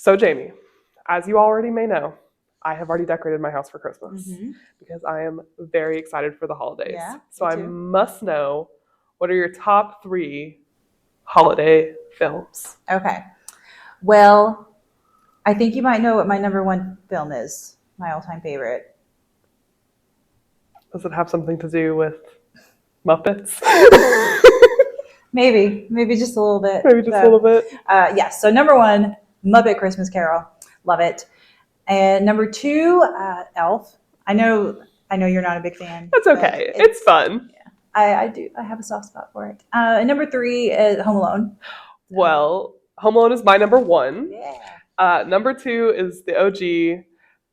So, Jamie, as you already may know, I have already decorated my house for Christmas because I am very excited for the holidays. Yeah, So, me I too. must know, what are your top three holiday films? Okay. Well, I think you might know what my number one film is. My all-time favorite. Does it have something to do with Muppets? Maybe just a little bit. Maybe just a little bit. Yes. So number one, Muppet Christmas Carol. Love it. And number two, Elf. I know you're not a big fan. That's okay. It's fun. Yeah, I do. I have a soft spot for it. And number three is Home Alone. Well, Home Alone is my number one. Yeah. Number two is the OG,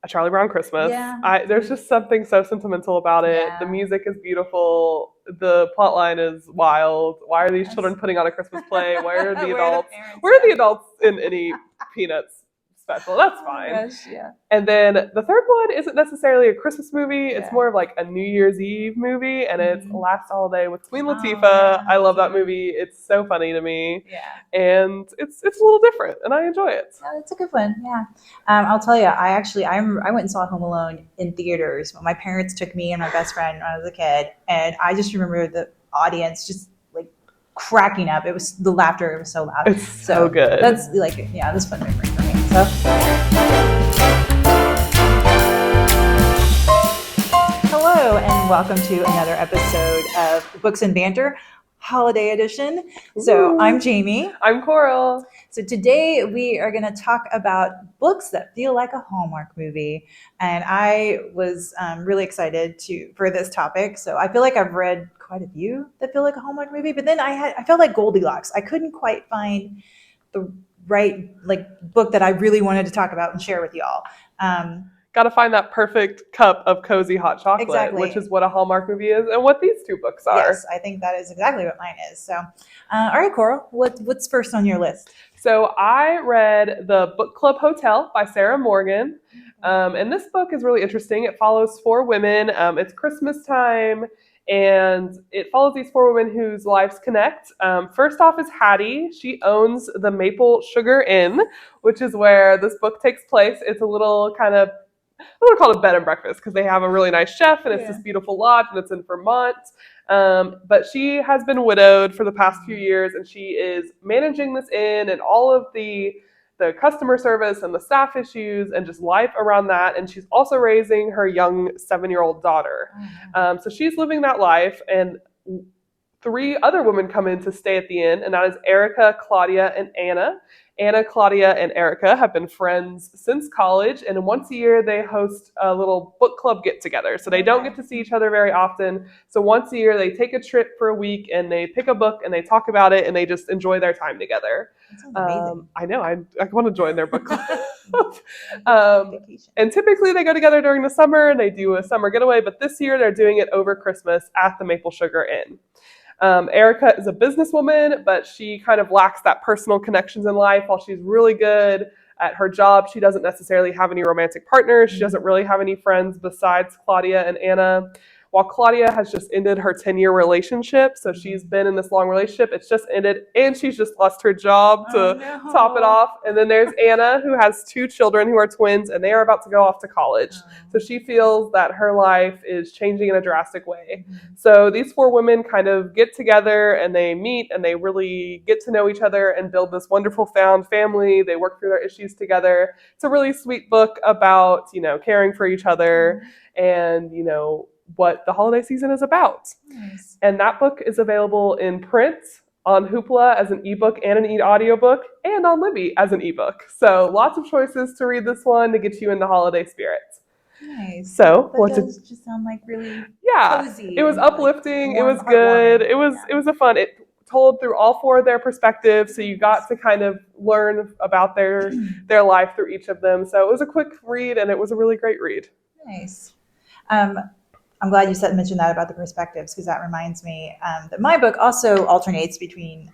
A Charlie Brown Christmas. Yeah. There's just something so sentimental about it. Yeah. The music is beautiful. The plot line is wild. Why are these children putting on a Christmas play? Where are the adults? Where are the adults in any Peanuts special? That's fine. Oh gosh, yeah. And then the third one isn't necessarily a Christmas movie. It's Yeah. more of like a New Year's Eve movie, and it's Last Holiday with Queen Latifah. yeah. I love that movie. It's so funny to me. Yeah. And it's a little different, and I enjoy it. Yeah, that's a good one. Yeah. I'll tell you, I went and saw Home Alone in theaters. My parents took me and my best friend when I was a kid, and I just remember the audience just like cracking up. The laughter was so loud. It's so good. That's that's a fun memory for me. So. Hello, and welcome to another episode of Books and Banter, Holiday Edition. So I'm Jamie. I'm Coral. So today we are going to talk about books that feel like a Hallmark movie. And I was really excited for this topic. So I feel like I've read quite a few that feel like a Hallmark movie, but then I felt like Goldilocks. I couldn't quite find the right book that I really wanted to talk about and share with y'all. Got to find that perfect cup of cozy hot chocolate, Exactly. Which is what a Hallmark movie is and what these two books are. Yes, I think that is exactly what mine is. So, all right, Coral, what's first on your list? So I read The Book Club Hotel by Sarah Morgan. And this book is really interesting. It follows four women. It's Christmas time, and it follows these four women whose lives connect. First off is Hattie. She owns the Maple Sugar Inn, which is where this book takes place. It's a little kind of, I don't want to call it a bed and breakfast because they have a really nice chef and it's this beautiful lodge and it's in Vermont. But she has been widowed for the past few years, and she is managing this inn and all of the customer service and the staff issues and just life around that. And she's also raising her young 7-year-old daughter. So she's living that life, and three other women come in to stay at the inn, and that is Erica, Claudia, and Anna. Anna, Claudia, and Erica have been friends since college, and once a year they host a little book club get-together. So they don't get to see each other very often. So once a year they take a trip for a week, and they pick a book, and they talk about it, and they just enjoy their time together. That sounds amazing. I know. I want to join their book club. And typically they go together during the summer, and they do a summer getaway, but this year they're doing it over Christmas at the Maple Sugar Inn. Erica is a businesswoman, but she kind of lacks that personal connections in life. While she's really good at her job, she doesn't necessarily have any romantic partners. She doesn't really have any friends besides Claudia and Anna. While Claudia has just ended her 10-year relationship, so she's been in this long relationship. It's just ended, and she's just lost her job to top it off. And then there's Anna, who has 2 children who are twins, and they are about to go off to college. So she feels that her life is changing in a drastic way. So these 4 women kind of get together, and they meet, and they really get to know each other and build this wonderful found family. They work through their issues together. It's a really sweet book about, caring for each other and, what the holiday season is about. Nice. And that book is available in print, on Hoopla as an ebook and an audiobook, and on Libby as an ebook. So lots of choices to read this one to get you in the holiday spirit. Nice. So that does just sound like really cozy. It was uplifting. It was good. It was a fun. It told through all 4 of their perspectives, so you got to kind of learn about their life through each of them. So it was a quick read, and it was a really great read. Nice. I'm glad you mentioned that about the perspectives, because that reminds me that my book also alternates between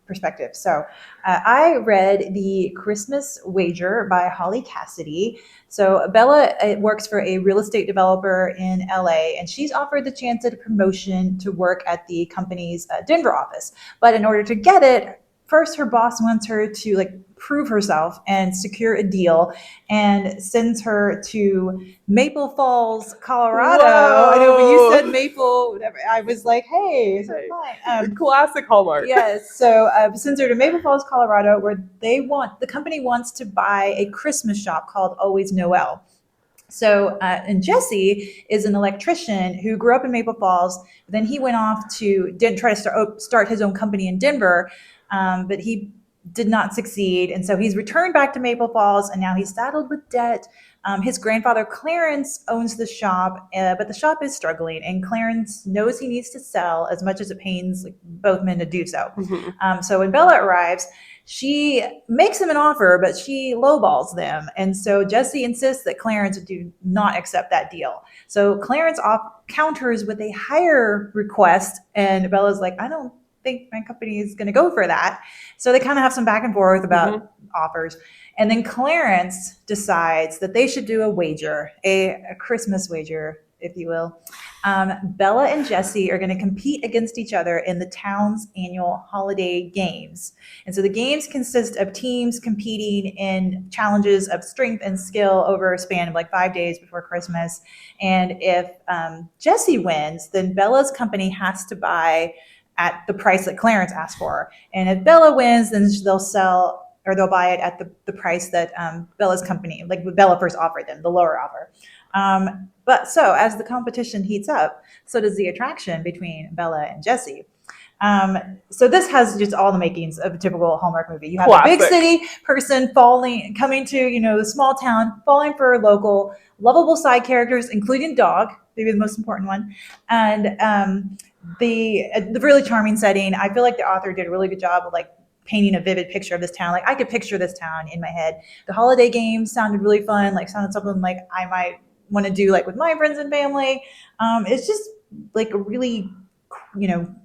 perspectives. So I read The Christmas Wager by Holly Cassidy. So Bella works for a real estate developer in LA, and she's offered the chance at a promotion to work at the company's Denver office. But in order to get it, first her boss wants her to prove herself and secure a deal, and sends her to Maple Falls, Colorado. Whoa. I know when you said Maple, whatever, I was like, hey, so fine. Classic Hallmark. Yes, so sends her to Maple Falls, Colorado, where the company wants to buy a Christmas shop called Always Noel. So, and Jesse is an electrician who grew up in Maple Falls. Then he went off did try to start his own company in Denver, but he did not succeed. And so he's returned back to Maple Falls, and now he's saddled with debt. His grandfather, Clarence, owns the shop, but the shop is struggling, and Clarence knows he needs to sell as much as it pains both men to do so. Mm-hmm. So when Bella arrives, she makes him an offer, but she lowballs them. And so Jesse insists that Clarence do not accept that deal. So Clarence counters with a higher request, and Bella's like, I don't think my company is going to go for that. So they kind of have some back and forth about offers. And then Clarence decides that they should do a wager, a Christmas wager, if you will. Bella and Jesse are going to compete against each other in the town's annual holiday games. And so the games consist of teams competing in challenges of strength and skill over a span of like 5 days before Christmas. And if Jesse wins, then Bella's company has to buy at the price that Clarence asked for. And if Bella wins, then they'll buy it at the price that Bella's company, like Bella first offered them, the lower offer. But so as the competition heats up, so does the attraction between Bella and Jesse. So this has just all the makings of a typical Hallmark movie. You have a big city person coming to, the small town, falling for local, lovable side characters, including dog, maybe the most important one, and the really charming setting. I feel like the author did a really good job of painting a vivid picture of this town. I could picture this town in my head. The holiday games sounded really fun, sounded something like I might want to do with my friends and family. It's just a really,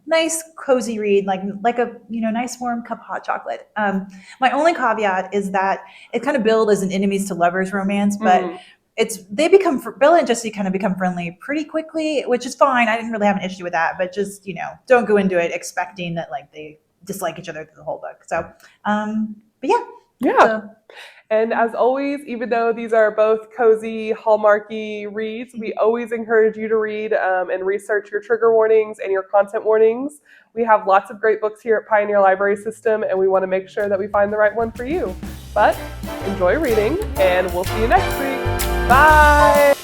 nice, cozy read, like a, nice warm cup of hot chocolate. My only caveat is that it kind of billed as an enemies to lovers romance, but Bella and Jesse kind of become friendly pretty quickly, which is fine. I didn't really have an issue with that, but just, don't go into it expecting that they dislike each other through the whole book. So, but yeah. Yeah. So. And as always, even though these are both cozy, Hallmarky reads, we always encourage you to read and research your trigger warnings and your content warnings. We have lots of great books here at Pioneer Library System, and we want to make sure that we find the right one for you. But enjoy reading, and we'll see you next week. Bye!